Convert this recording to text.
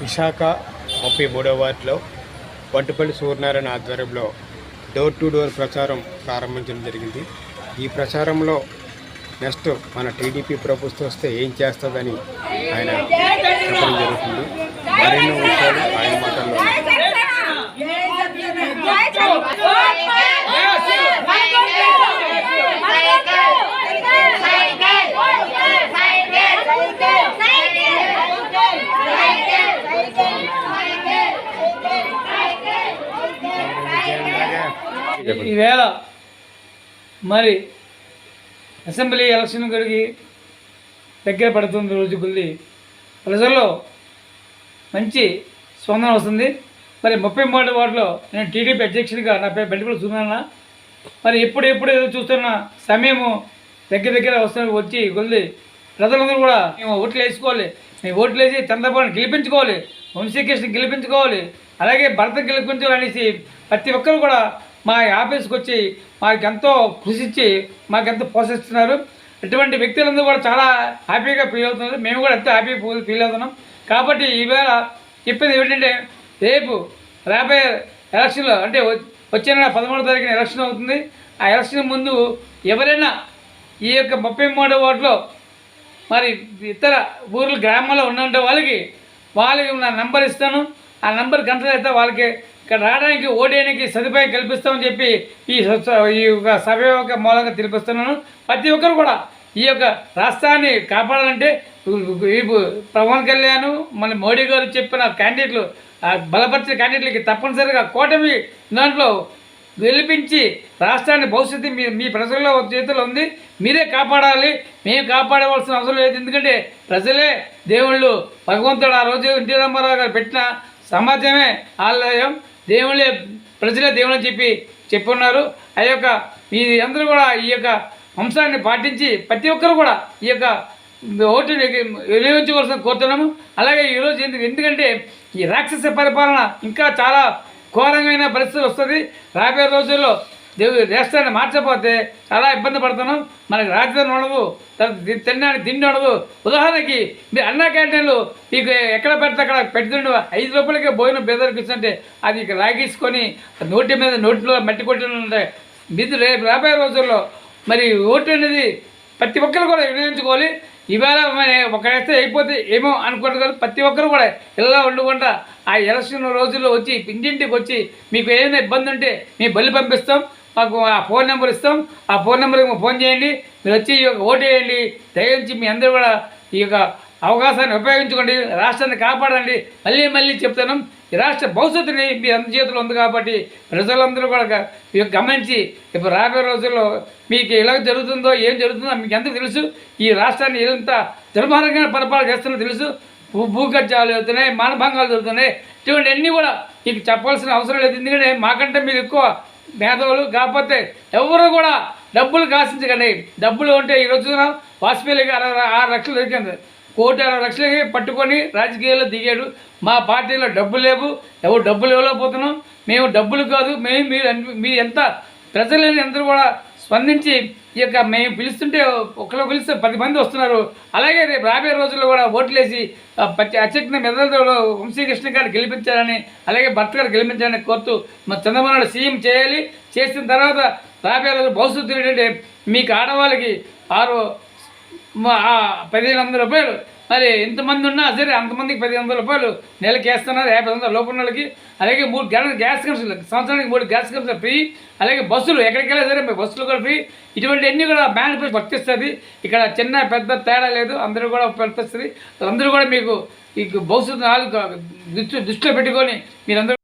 విశాఖ 33వ వార్డులో వంటపల్లి సూర్యనారాయణ ఆధ్వర్యంలో door to door ప్రచారం ప్రారంభించడం జరిగింది. ఈ ప్రచారంలో నెక్స్ట్ మన టీడీపీ ప్రభుత్వం వస్తే ఏం చేస్తుందని ఆయన చెప్పడం జరుగుతుంది. మరెన్నో విషయాలు ఆయన మాటల్లో ఈవేళ మరి అసెంబ్లీ ఎలక్షన్ గడికి దగ్గర పడుతుంది రోజు కొద్ది ప్రజల్లో మంచి స్పందన వస్తుంది. మరి 33వ వార్డులో నేను టీడీపీ అధ్యక్షుడిగా నా పేరు బెల్టిపల్లి సూర్యనారాయణ. మరి ఎప్పుడు చూస్తున్న సమయము దగ్గర వచ్చి కొద్ది ప్రజలందరూ కూడా మేము ఓట్లు వేసుకోవాలి, మేము ఓట్లు వేసి చంద్రబాబుని గెలిపించుకోవాలి, వంశీకృష్ణ గెలిపించుకోవాలి, అలాగే భరత గెలిపించాలనేసి ప్రతి ఒక్కరు కూడా మా ఆఫీస్కి వచ్చి మాకెంతో కృషించి మాకెంతో పోషిస్తున్నారు. ఇటువంటి వ్యక్తులందరూ కూడా చాలా హ్యాపీగా ఫీల్ అవుతున్నారు. మేము కూడా ఎంతో హ్యాపీ ఫీల్ అవుతున్నాం. కాబట్టి ఈవేళ చెప్పింది ఏమిటంటే రేపు రాబోయే ఎలక్షన్లో అంటే వచ్చే నెల 13వ తారీఖున ఎలక్షన్ అవుతుంది. ఆ ఎలక్షన్ ముందు ఎవరైనా ఈ యొక్క 33వ వార్డులో మరి ఇతర ఊర్ల గ్రామాల్లో ఉన్న వాళ్ళకి నా నంబర్ ఇస్తాను. ఆ నంబర్ కన్సల్ట్ అయితే వాళ్ళకి ఇక్కడ రావడానికి ఓడేయడానికి సదుపాయం కల్పిస్తామని చెప్పి ఈ యొక్క సభ యొక్క మూలంగా తెలిపిస్తున్నాను. ప్రతి ఒక్కరు కూడా ఈ యొక్క రాష్ట్రాన్ని కాపాడాలంటే పవన్ కళ్యాణ్ మన మోడీ గారు చెప్పిన క్యాండిడేట్లు బలపరిచిన క్యాండిడేట్లకి తప్పనిసరిగా కూటమి దాంట్లో గెలిపించి రాష్ట్రాన్ని భవిష్యత్తు మీ ప్రజల్లో చేతిలో ఉంది, మీరే కాపాడాలి. మేము కాపాడవలసిన అవసరం లేదు. ఎందుకంటే ప్రజలే దేవుళ్ళు, భగవంతుడు ఆ రోజు ఎన్టీ రామారావు గారు పెట్టిన సమాజమే ఆలయం, దేవుళ్ళే ప్రజలే దేవుడు అని చెప్పున్నారు. ఆ యొక్క మీ అందరూ కూడా ఈ యొక్క అంశాన్ని పాటించి ప్రతి ఒక్కరు కూడా ఈ యొక్క ఓటుని వినియోగించవలసిన కోరుతున్నాము. అలాగే ఈరోజు ఎందుకంటే ఈ రాక్షస పరిపాలన ఇంకా చాలా ఘోరమైన పరిస్థితి వస్తుంది. రాబోయే రోజుల్లో రాష్ట్రాన్ని మార్చకపోతే చాలా ఇబ్బంది పడుతున్నాం. మనకి రాజధాని ఉండదు, తినడానికి తిండి ఉండదు. ఉదాహరణకి మీరు అన్నా క్యాంటీన్లు మీకు ఎక్కడ పెడితే అక్కడ పెడుతుండే 5 రూపాయలకే భోజనం పేదలకు ఇస్తుంటే అది లాగేసుకొని నోటిలో మట్టి కొట్టిన మీరు రాబోయే రోజుల్లో మరి ఓటు అనేది ప్రతి ఒక్కరు కూడా వినియోగించుకోవాలి. ఇవాళ ఒకడైతే అయిపోతే ఏమో అనుకుంటారు. ప్రతి ఒక్కరు కూడా ఇలా ఉండకుండా ఆ ఎలక్షన్ రోజుల్లో వచ్చి ఇంటింటికి వచ్చి మీకు ఏదైనా ఇబ్బంది ఉంటే మేము బలి పంపిస్తాం, మాకు ఆ ఫోన్ నెంబర్ ఇస్తాం, ఆ ఫోన్ నెంబర్కి ఫోన్ చేయండి, మీరు వచ్చి ఈ యొక్క ఓటు వేయండి. దయించి మీ అందరూ కూడా ఈ యొక్క అవకాశాన్ని ఉపయోగించుకోండి, రాష్ట్రాన్ని కాపాడండి. మళ్ళీ చెప్తాను, ఈ రాష్ట్ర భవిష్యత్తుని మీ అందరి చేతిలో ఉంది. కాబట్టి ప్రజలందరూ కూడా గమనించి ఇప్పుడు రాబోయే రోజుల్లో మీకు ఎలా జరుగుతుందో ఏం జరుగుతుందో మీకు ఎంత తెలుసు. ఈ రాష్ట్రాన్ని ఎంత దుర్మార్గంగా పరిపాలన చేస్తున్నో తెలుసు. భూకబ్జాలు జరుగుతున్నాయి, మానభంగాలు జరుగుతున్నాయి. ఇటువంటి అన్నీ కూడా మీకు చెప్పాల్సిన అవసరం లేదు. ఎందుకంటే మాకంటే మీరు ఎక్కువ మేధావులు. కాకపోతే ఎవరు కూడా డబ్బులు కాసించకండి. డబ్బులు ఉంటే ఈ రోజున వాజ్పేయి గారు 6 లక్షలు దొరికింది, 1,60,00,000 పట్టుకొని రాజకీయాల్లో దిగాడు. మా పార్టీలో డబ్బులు లేవు, ఎవరు డబ్బులు ఇవ్వలేకపోతున్నాం. మేము డబ్బులు కాదు, మీరు ఎంత ప్రజలని అందరూ కూడా స్పందించి ఈ యొక్క మేము పిలుస్తుంటే ఒకరు పిలిస్తే 10 మంది వస్తున్నారు. అలాగే రేపు రాబోయే రోజుల్లో కూడా ఓట్లేసి అత్యధిక మెదడులో వంశీకృష్ణ గారు గెలిపించాలని, అలాగే భర్త గారు గెలిపించాలని కోరుతూ మా చంద్రబాబు సీఎం చేయాలి. చేసిన తర్వాత రాబోయే రోజు భవిష్యత్తు ఏంటంటే మీకు ఆడవాళ్ళకి 1,500 రూపాయలు, మరి ఎంతమంది ఉన్నా సరే అంతమందికి 1,500 రూపాయలు నెలకి వేస్తున్నారు, 50,000 లోపల వాళ్ళకి. అలాగే 3 గ్యాస్ కనెక్షన్లు, సంవత్సరానికి 3 గ్యాస్ కనెక్షన్లు ఫ్రీ. అలాగే బస్సులు ఎక్కడికి వెళ్ళినా సరే బస్సులు కూడా ఫ్రీ. ఇటువంటి అన్నీ కూడా మేనిఫెస్టో వర్తిస్తుంది. ఇక్కడ చిన్న పెద్ద తేడా లేదు, అందరూ కూడా వర్తిస్తుంది. అందరూ కూడా మీకు ఈ భవిష్యత్తు దృష్టిలో పెట్టుకొని మీరందరూ